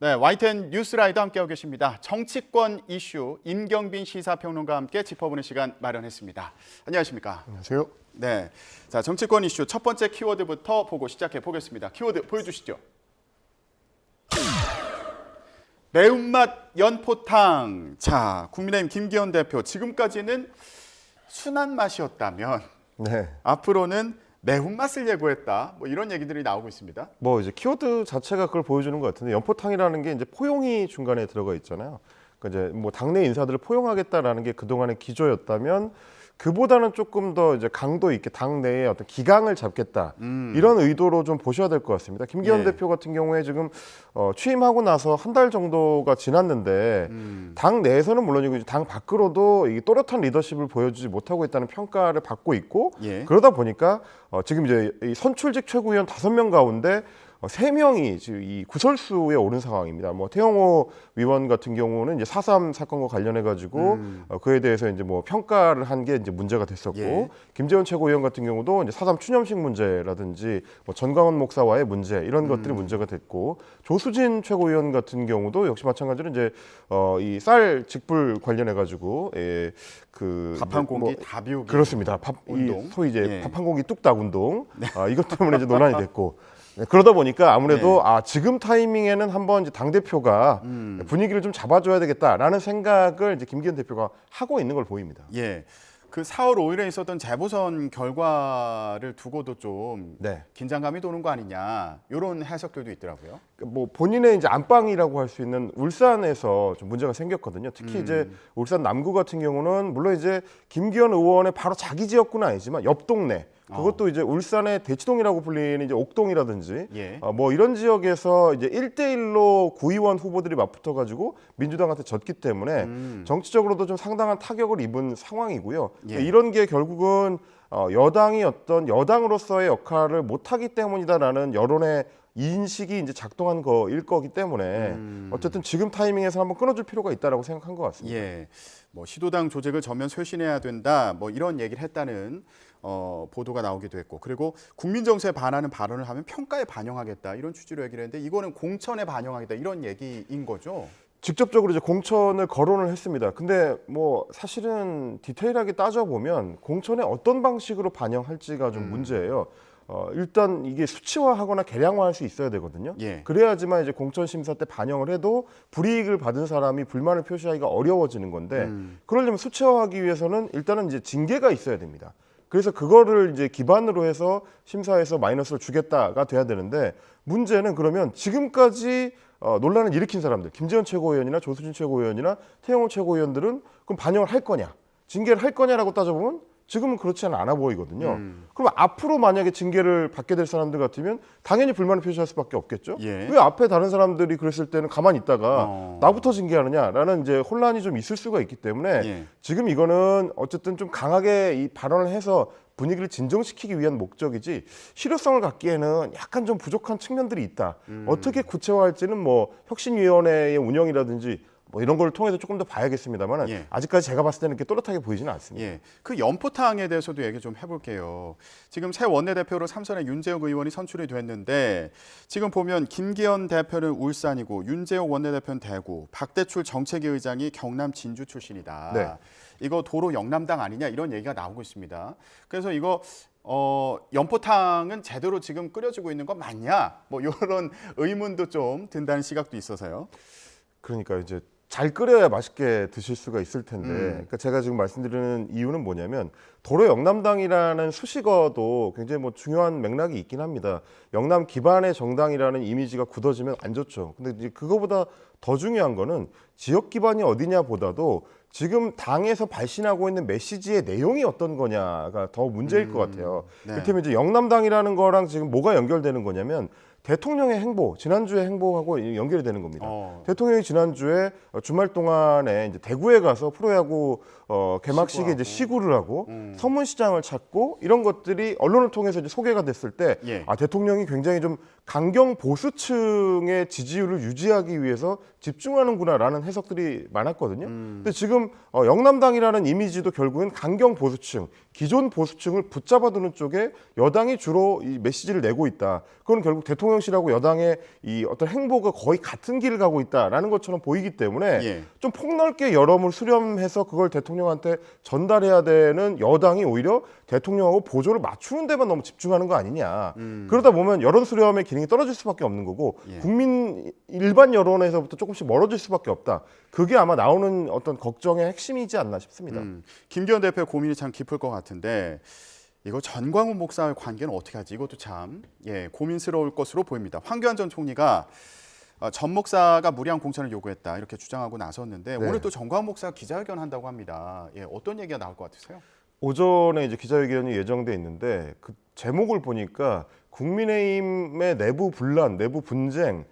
네, YTN 뉴스라이더 함께하고 계십니다. 정치권 이슈 임경빈 시사평론가와 함께 짚어보는 시간 마련했습니다. 안녕하십니까? 안녕하세요. 네, 자 정치권 이슈 첫 번째 키워드부터 보고 시작해 보겠습니다. 키워드 보여주시죠. 매운맛 연포탕. 자, 국민의힘 김기현 대표 지금까지는 순한 맛이었다면 네. 앞으로는 매운맛을 예고했다. 뭐 이런 얘기들이 나오고 있습니다. 뭐 이제 키워드 자체가 그걸 보여주는 것 같은데 연포탕이라는 게 이제 포용이 중간에 들어가 있잖아요. 그러니까 이제 뭐 당내 인사들을 포용하겠다라는 게 그동안의 기조였다면 그보다는 조금 더 이제 강도 있게 당내에 어떤 기강을 잡겠다 이런 의도로 좀 보셔야 될 것 같습니다. 김기현 예. 대표 같은 경우에 지금 취임하고 나서 한 달 정도가 지났는데 당 내에서는 물론이고 당 밖으로도 이 또렷한 리더십을 보여주지 못하고 있다는 평가를 받고 있고 예. 그러다 보니까 지금 이제 이 선출직 최고위원 5명 가운데 3명이 지금 이 구설수에 오른 상황입니다. 뭐 태영호 위원 같은 경우는 이제 4.3 사건과 관련해 가지고 그에 대해서 이제 뭐 평가를 한 게 이제 문제가 됐었고 예. 김재원 최고위원 같은 경우도 이제 4.3 추념식 문제라든지 뭐 전광훈 목사와의 문제 이런 것들이 문제가 됐고 조수진 최고위원 같은 경우도 역시 마찬가지로 이제 이 쌀 직불 관련해 가지고 그 밥 한 공기 다 비우기. 그렇습니다. 운동. 소위 이제 예. 밥 한 공기 뚝딱 운동 이것 때문에 이제 논란이 됐고. 네, 그러다 보니까 아무래도 지금 타이밍에는 한번 이제 당 대표가 분위기를 좀 잡아줘야 되겠다라는 생각을 이제 김기현 대표가 하고 있는 걸 보입니다. 예. 그 4월 5일에 있었던 재보선 결과를 두고도 좀 네. 긴장감이 도는 거 아니냐 이런 해석들도 있더라고요. 뭐 본인의 이제 안방이라고 할 수 있는 울산에서 좀 문제가 생겼거든요. 특히 이제 울산 남구 같은 경우는 물론 이제 김기현 의원의 바로 자기 지역구는 아니지만 옆 동네. 그것도 이제 울산의 대치동이라고 불리는 이제 옥동이라든지 예. 뭐 이런 지역에서 이제 1대1로 구의원 후보들이 맞붙어 가지고 민주당한테 졌기 때문에 정치적으로도 좀 상당한 타격을 입은 상황이고요. 예. 이런 게 결국은 여당이 어떤 여당으로서의 역할을 못하기 때문이다라는 여론의 인식이 이제 작동한 거일 거기 때문에 어쨌든 지금 타이밍에서 한번 끊어줄 필요가 있다라고 생각한 것 같습니다. 예. 뭐 시도당 조직을 전면 쇄신해야 된다. 뭐 이런 얘기를 했다는 보도가 나오기도 했고, 그리고 국민 정서에 반하는 발언을 하면 평가에 반영하겠다 이런 취지로 얘기를 했는데 이거는 공천에 반영하겠다 이런 얘기인 거죠. 직접적으로 이제 공천을 거론을 했습니다. 근데 뭐 사실은 디테일하게 따져보면 공천에 어떤 방식으로 반영할지가 좀 문제예요. 일단 이게 수치화하거나 계량화할 수 있어야 되거든요. 예. 그래야지만 이제 공천 심사 때 반영을 해도 불이익을 받은 사람이 불만을 표시하기가 어려워지는 건데 그러려면 수치화하기 위해서는 일단은 이제 징계가 있어야 됩니다. 그래서 그거를 이제 기반으로 해서 심사에서 마이너스를 주겠다가 돼야 되는데 문제는 그러면 지금까지 논란을 일으킨 사람들, 김재원 최고위원이나 조수진 최고위원이나 태영호 최고위원들은 그럼 반영을 할 거냐, 징계를 할 거냐라고 따져보면 지금은 그렇지는 않아 보이거든요. 그럼 앞으로 만약에 징계를 받게 될 사람들 같으면 당연히 불만을 표시할 수밖에 없겠죠. 예. 왜 앞에 다른 사람들이 그랬을 때는 가만히 있다가 나부터 징계하느냐라는 이제 혼란이 좀 있을 수가 있기 때문에 예. 지금 이거는 어쨌든 좀 강하게 이 발언을 해서 분위기를 진정시키기 위한 목적이지 실효성을 갖기에는 약간 좀 부족한 측면들이 있다. 어떻게 구체화할지는 뭐 혁신위원회의 운영이라든지 뭐 이런 걸 통해서 조금 더 봐야겠습니다만 예. 아직까지 제가 봤을 때는 이렇게 또렷하게 보이지는 않습니다. 예, 그 연포탕에 대해서도 얘기 좀 해볼게요. 지금 새 원내대표로 삼선의 윤재욱 의원이 선출이 됐는데 지금 보면 김기현 대표는 울산이고 윤재욱 원내대표는 대구, 박대출 정책위 의장이 경남 진주 출신이다. 네. 이거 도로 영남당 아니냐 이런 얘기가 나오고 있습니다. 그래서 이거 연포탕은 제대로 지금 끓여지고 있는 건 맞냐? 뭐 이런 의문도 좀 든다는 시각도 있어서요. 그러니까 이제 잘 끓여야 맛있게 드실 수가 있을 텐데 그러니까 제가 지금 말씀드리는 이유는 뭐냐면 도로 영남당이라는 수식어도 굉장히 뭐 중요한 맥락이 있긴 합니다. 영남 기반의 정당이라는 이미지가 굳어지면 안 좋죠. 근데 이제 그거보다 더 중요한 거는 지역 기반이 어디냐 보다도 지금 당에서 발신하고 있는 메시지의 내용이 어떤 거냐가 더 문제일 것 같아요. 네. 그렇다면 이제 영남당이라는 거랑 지금 뭐가 연결되는 거냐면 대통령의 행보, 지난주의 행보하고 연결이 되는 겁니다. 대통령이 지난주에 주말 동안에 이제 대구에 가서 프로야구 개막식에 이제 시구를 하고 서문시장을 찾고 이런 것들이 언론을 통해서 이제 소개가 됐을 때 예. 대통령이 굉장히 좀 강경 보수층의 지지율을 유지하기 위해서 집중하는구나라는 해석들이 많았거든요. 근데 지금 영남당이라는 이미지도 결국은 강경 보수층, 기존 보수층을 붙잡아두는 쪽에 여당이 주로 이 메시지를 내고 있다. 그건 결국 대통령실하고 여당의 이 어떤 행보가 거의 같은 길을 가고 있다라는 것처럼 보이기 때문에 예. 좀 폭넓게 여론을 수렴해서 그걸 대통령한테 전달해야 되는 여당이 오히려 대통령하고 보조를 맞추는 데만 너무 집중하는 거 아니냐. 그러다 보면 여론 수렴의 기능이 떨어질 수밖에 없는 거고 예. 국민 일반 여론에서부터 조금씩 멀어질 수밖에 없다. 그게 아마 나오는 어떤 걱정의 핵심이지 않나 싶습니다. 김기현 대표의 고민이 참 깊을 것 같은데 이거 전광훈 목사와의 관계는 어떻게 하지? 이것도 참 고민스러울 것으로 보입니다. 황교안 전 총리가 전 목사가 무리한 공천을 요구했다 이렇게 주장하고 나섰는데 네. 오늘 또 전광훈 목사가 기자회견 한다고 합니다. 어떤 얘기가 나올 것 같으세요? 오전에 이제 기자회견이 예정돼 있는데 그 제목을 보니까 국민의힘의 내부 분란, 내부 분쟁,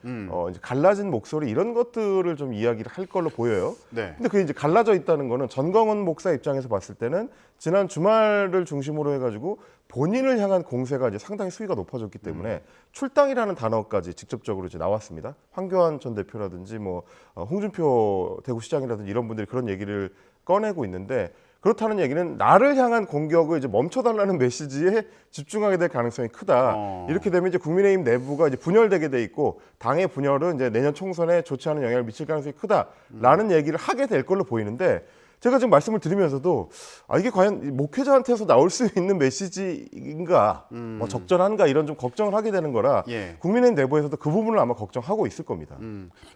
이제 갈라진 목소리 이런 것들을 좀 이야기를 할 걸로 보여요. 네. 근데 그게 이제 갈라져 있다는 거는 전광훈 목사 입장에서 봤을 때는 지난 주말을 중심으로 해가지고 본인을 향한 공세가 이제 상당히 수위가 높아졌기 때문에 출당이라는 단어까지 직접적으로 이제 나왔습니다. 황교안 전 대표라든지 뭐 홍준표 대구시장이라든지 이런 분들이 그런 얘기를 꺼내고 있는데. 그렇다는 얘기는 나를 향한 공격을 이제 멈춰달라는 메시지에 집중하게 될 가능성이 크다. 이렇게 되면 이제 국민의힘 내부가 이제 분열되게 돼 있고 당의 분열은 이제 내년 총선에 좋지 않은 영향을 미칠 가능성이 크다라는 얘기를 하게 될 걸로 보이는데 제가 지금 말씀을 드리면서도 이게 과연 목회자한테서 나올 수 있는 메시지인가, 뭐 적절한가 이런 좀 걱정을 하게 되는 거라 국민의힘 내부에서도 그 부분을 아마 걱정하고 있을 겁니다.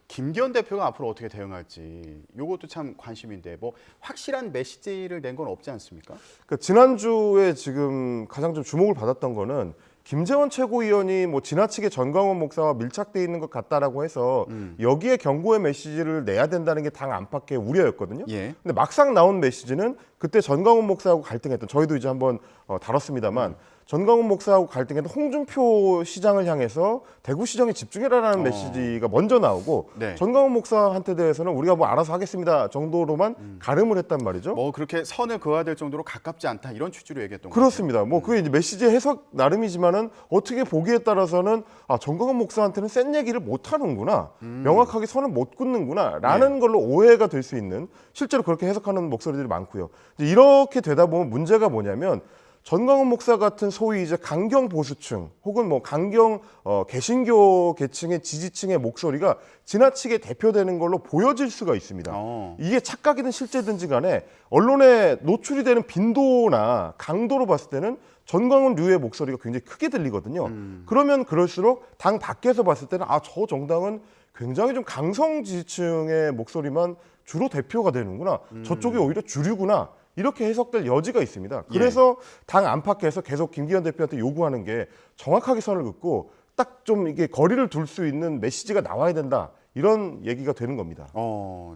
김기현 대표가 앞으로 어떻게 대응할지 이것도 참 관심인데 뭐 확실한 메시지를 낸 건 없지 않습니까? 그러니까 지난주에 지금 가장 좀 주목을 받았던 거는 김재원 최고위원이 뭐 지나치게 전광훈 목사와 밀착돼 있는 것 같다라고 해서 여기에 경고의 메시지를 내야 된다는 게 당 안팎의 우려였거든요. 근데 막상 나온 메시지는 그때 전광훈 목사하고 갈등했던 저희도 이제 한번 다뤘습니다만 전광훈 목사하고 갈등했던 홍준표 시장을 향해서 대구시정에 집중해라라는 메시지가 먼저 나오고 전광훈 목사한테 대해서는 우리가 뭐 알아서 하겠습니다 정도로만 가름을 했단 말이죠. 뭐 그렇게 선을 그어야 될 정도로 가깝지 않다 이런 취지로 얘기했던 거죠. 그렇습니다. 뭐 그게 이제 메시지 해석 나름이지만은 어떻게 보기에 따라서는 전광훈 목사한테는 센 얘기를 못 하는구나, 명확하게 선을 못 긋는구나라는 걸로 오해가 될 수 있는 실제로 그렇게 해석하는 목소리들이 많고요. 이제 이렇게 되다 보면 문제가 뭐냐면. 전광훈 목사 같은 소위 이제 강경 보수층 혹은 뭐 강경 개신교 계층의 지지층의 목소리가 지나치게 대표되는 걸로 보여질 수가 있습니다. 이게 착각이든 실제든지 간에 언론에 노출이 되는 빈도나 강도로 봤을 때는 전광훈류의 목소리가 굉장히 크게 들리거든요. 그러면 그럴수록 당 밖에서 봤을 때는 저 정당은 굉장히 좀 강성 지지층의 목소리만 주로 대표가 되는구나. 저쪽이 오히려 주류구나. 이렇게 해석될 여지가 있습니다. 그래서 당 안팎에서 계속 김기현 대표한테 요구하는 게 정확하게 선을 긋고 딱 좀 이게 거리를 둘 수 있는 메시지가 나와야 된다. 이런 얘기가 되는 겁니다.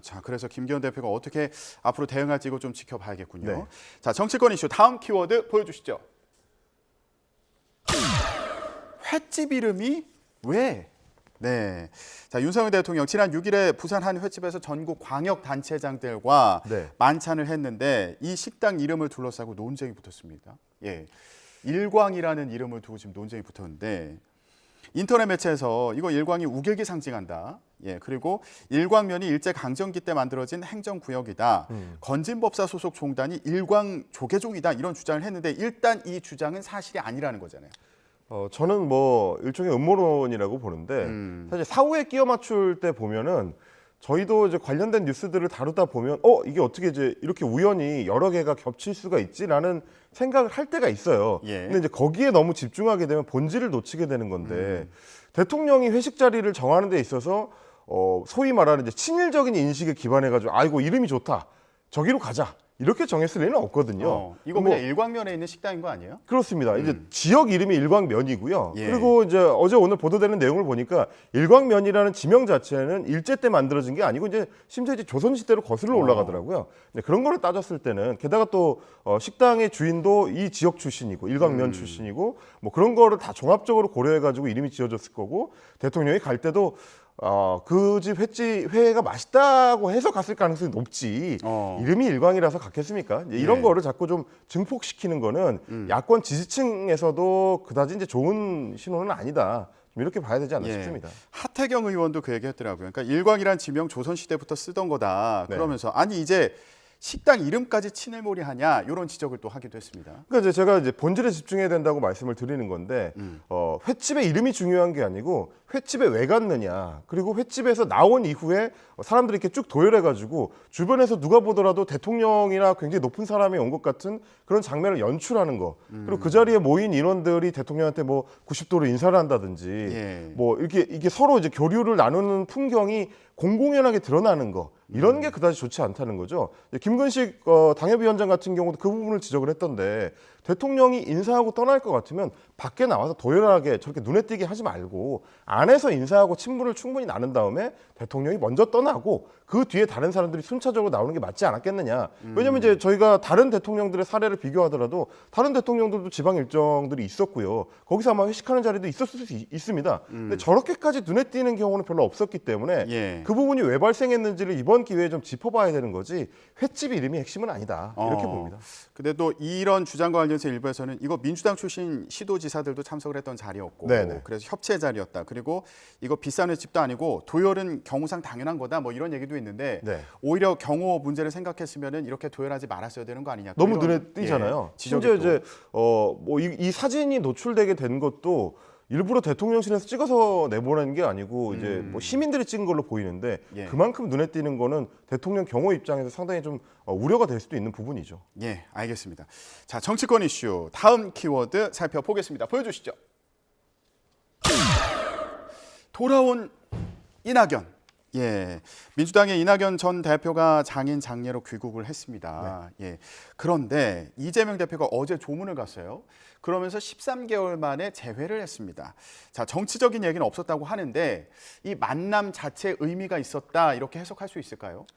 자, 그래서 김기현 대표가 어떻게 앞으로 대응할지 이거 좀 지켜봐야겠군요. 네. 자, 정치권 이슈 다음 키워드 보여주시죠. 횟집 이름이 왜? 네. 자, 윤석열 대통령 지난 6일에 부산 한 횟집에서 전국 광역 단체장들과 만찬을 했는데 이 식당 이름을 둘러싸고 논쟁이 붙었습니다. 일광이라는 이름을 두고 지금 논쟁이 붙었는데 인터넷 매체에서 이거 일광이 우객이 상징한다. 그리고 일광면이 일제 강점기 때 만들어진 행정구역이다. 건진법사 소속 종단이 일광 조계종이다. 이런 주장을 했는데 일단 이 주장은 사실이 아니라는 거잖아요. 저는 뭐 일종의 음모론이라고 보는데 사실 사후에 끼워 맞출 때 보면은 저희도 이제 관련된 뉴스들을 다루다 보면 이게 어떻게 이제 이렇게 우연히 여러 개가 겹칠 수가 있지라는 생각을 할 때가 있어요. 근데 이제 거기에 너무 집중하게 되면 본질을 놓치게 되는 건데 대통령이 회식 자리를 정하는 데 있어서 소위 말하는 이제 친일적인 인식에 기반해 가지고 아이고 이름이 좋다. 저기로 가자. 이렇게 정했을 리는 없거든요. 이거 그냥 일광면에 있는 식당인 거 아니에요? 그렇습니다. 이제 지역 이름이 일광면이고요. 그리고 이제 어제 오늘 보도되는 내용을 보니까 일광면이라는 지명 자체는 일제 때 만들어진 게 아니고 이제 심지어 이제 조선 시대로 거슬러 올라가더라고요. 그런 거를 따졌을 때는 게다가 또 식당의 주인도 이 지역 출신이고 일광면 출신이고 뭐 그런 거를 다 종합적으로 고려해 가지고 이름이 지어졌을 거고 대통령이 갈 때도 그 집 회가 맛있다고 해서 갔을 가능성이 높지 이름이 일광이라서 갔겠습니까? 이런 거를 자꾸 좀 증폭시키는 거는 야권 지지층에서도 그다지 이제 좋은 신호는 아니다. 좀 이렇게 봐야 되지 않나 싶습니다. 하태경 의원도 그 얘기했더라고요. 그러니까 일광이란 지명 조선 시대부터 쓰던 거다. 그러면서 아니 이제 식당 이름까지 친일몰이하냐 이런 지적을 또 하기도 했습니다. 그러니까 이제 제가 이제 본질에 집중해야 된다고 말씀을 드리는 건데 횟집의 이름이 중요한 게 아니고 횟집에 왜 갔느냐, 그리고 횟집에서 나온 이후에 사람들이 이렇게 쭉 도열해가지고 주변에서 누가 보더라도 대통령이나 굉장히 높은 사람이 온 것 같은 그런 장면을 연출하는 거, 그리고 그 자리에 모인 인원들이 대통령한테 뭐 90도로 인사를 한다든지 예. 뭐 이게 서로 이제 교류를 나누는 풍경이 공공연하게 드러나는 거, 이런 게 그다지 좋지 않다는 거죠. 김근식 당협위원장 같은 경우도 그 부분을 지적을 했던데, 대통령이 인사하고 떠날 것 같으면 밖에 나와서 도열하게 저렇게 눈에 띄게 하지 말고 안에서 인사하고 친분을 충분히 나눈 다음에 대통령이 먼저 떠나고 그 뒤에 다른 사람들이 순차적으로 나오는 게 맞지 않았겠느냐. 왜냐면 이제 저희가 다른 대통령들의 사례를 비교하더라도 다른 대통령들도 지방 일정들이 있었고요. 거기서 아마 회식하는 자리도 있었을 수 있습니다. 근데 저렇게까지 눈에 띄는 경우는 별로 없었기 때문에 예. 그 부분이 왜 발생했는지를 이번 기회에 좀 짚어봐야 되는 거지, 횟집 이름이 핵심은 아니다, 이렇게 봅니다. 근데 또 이런 주장과 관련해서 일부에서는 이거 민주당 출신 시도지사들도 참석을 했던 자리였고, 네네. 그래서 협체 자리였다. 그리고 이거 비싼 횟집도 아니고 도열은 경우상 당연한 거다. 뭐 이런 얘기도 있는데 네. 오히려 경호 문제를 생각했으면은 이렇게 도열하지 말았어야 되는 거 아니냐. 또 너무 이런, 눈에 띄잖아요. 예, 지적이 심지어 또. 이제 뭐 이 사진이 노출되게 된 것도 일부러 대통령실에서 찍어서 내보낸 게 아니고 이제 뭐 시민들이 찍은 걸로 보이는데, 예. 그만큼 눈에 띄는 거는 대통령 경호 입장에서 상당히 좀 우려가 될 수도 있는 부분이죠. 예, 알겠습니다. 자, 정치권 이슈 다음 키워드 살펴보겠습니다. 보여주시죠. 돌아온 이낙연. 예, 민주당의 이낙연 전 대표가 장인 장례로 귀국을 했습니다. 예, 그런데 이재명 대표가 어제 조문을 갔어요. 그러면서 13개월 만에 재회를 했습니다. 자, 정치적인 얘기는 없었다고 하는데 이 만남 자체에 의미가 있었다, 이렇게 해석할 수 있을까요?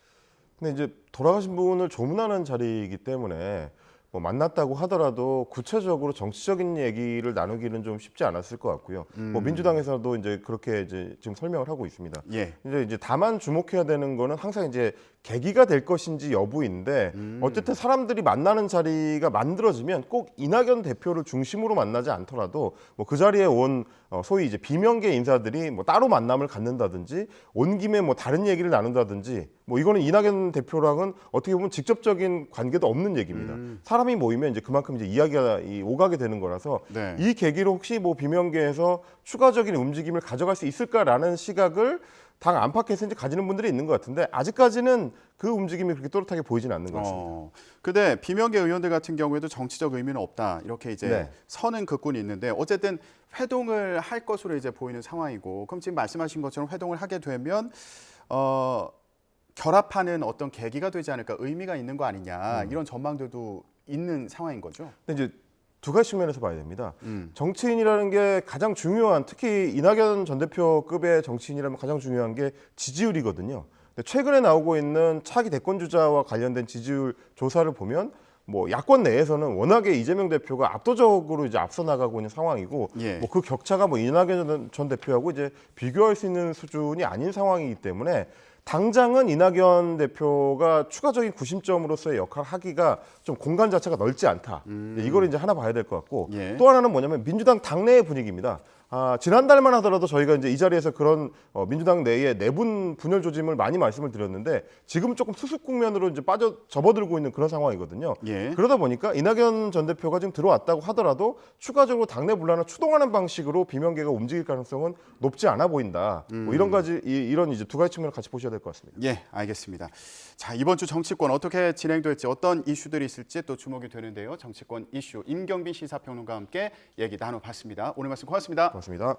근데 이제 돌아가신 분을 조문하는 자리이기 때문에 뭐 만났다고 하더라도 구체적으로 정치적인 얘기를 나누기는 좀 쉽지 않았을 것 같고요. 뭐 민주당에서도 이제 그렇게 이제 지금 설명을 하고 있습니다. 예. 이제 다만 주목해야 되는 거는 항상 이제 계기가 될 것인지 여부인데, 어쨌든 사람들이 만나는 자리가 만들어지면 꼭 이낙연 대표를 중심으로 만나지 않더라도 뭐 그 자리에 온 소위 이제 비명계 인사들이 뭐 따로 만남을 갖는다든지 온 김에 뭐 다른 얘기를 나눈다든지, 뭐 이거는 이낙연 대표랑은 어떻게 보면 직접적인 관계도 없는 얘기입니다. 사람이 모이면 이제 그만큼 이제 이야기가 오가게 되는 거라서 네. 이 계기로 혹시 뭐 비명계에서 추가적인 움직임을 가져갈 수 있을까라는 시각을 당 안팎에서 이제 가지는 분들이 있는 것 같은데, 아직까지는 그 움직임이 그렇게 또렷하게 보이지는 않는 것 같습니다. 근데 비명계 의원들 같은 경우에도 정치적 의미는 없다, 이렇게 이제 네. 선은 긋고는 있는데 어쨌든 회동을 할 것으로 이제 보이는 상황이고, 그럼 지금 말씀하신 것처럼 회동을 하게 되면 결합하는 어떤 계기가 되지 않을까, 의미가 있는 거 아니냐, 이런 전망들도 있는 상황인 거죠. 근데 이제 두 가지 측면에서 봐야 됩니다. 정치인이라는 게 가장 중요한, 특히 이낙연 전 대표급의 정치인이라면 가장 중요한 게 지지율이거든요. 근데 최근에 나오고 있는 차기 대권 주자와 관련된 지지율 조사를 보면 뭐 야권 내에서는 워낙에 이재명 대표가 압도적으로 이제 앞서 나가고 있는 상황이고, 예. 뭐 그 격차가 뭐 이낙연 전 대표하고 이제 비교할 수 있는 수준이 아닌 상황이기 때문에 당장은 이낙연 대표가 추가적인 구심점으로서의 역할을 하기가 좀 공간 자체가 넓지 않다. 이걸 이제 하나 봐야 될 것 같고, 예. 또 하나는 뭐냐면 민주당 당내의 분위기입니다. 지난달만 하더라도 저희가 이제 이 자리에서 그런 민주당 내의 내분 분열 조짐을 많이 말씀을 드렸는데, 지금 조금 수습 국면으로 이제 접어들고 있는 그런 상황이거든요. 예. 그러다 보니까 이낙연 전 대표가 지금 들어왔다고 하더라도 추가적으로 당내 분란을 추동하는 방식으로 비명계가 움직일 가능성은 높지 않아 보인다. 뭐 이런 이제 두 가지 측면을 같이 보셔야 될 것 같습니다. 예, 알겠습니다. 자, 이번 주 정치권 어떻게 진행될지, 어떤 이슈들이 있을지 또 주목이 되는데요. 정치권 이슈 임경빈 시사평론가와 함께 얘기 나눠봤습니다. 오늘 말씀 고맙습니다. 고맙습니다.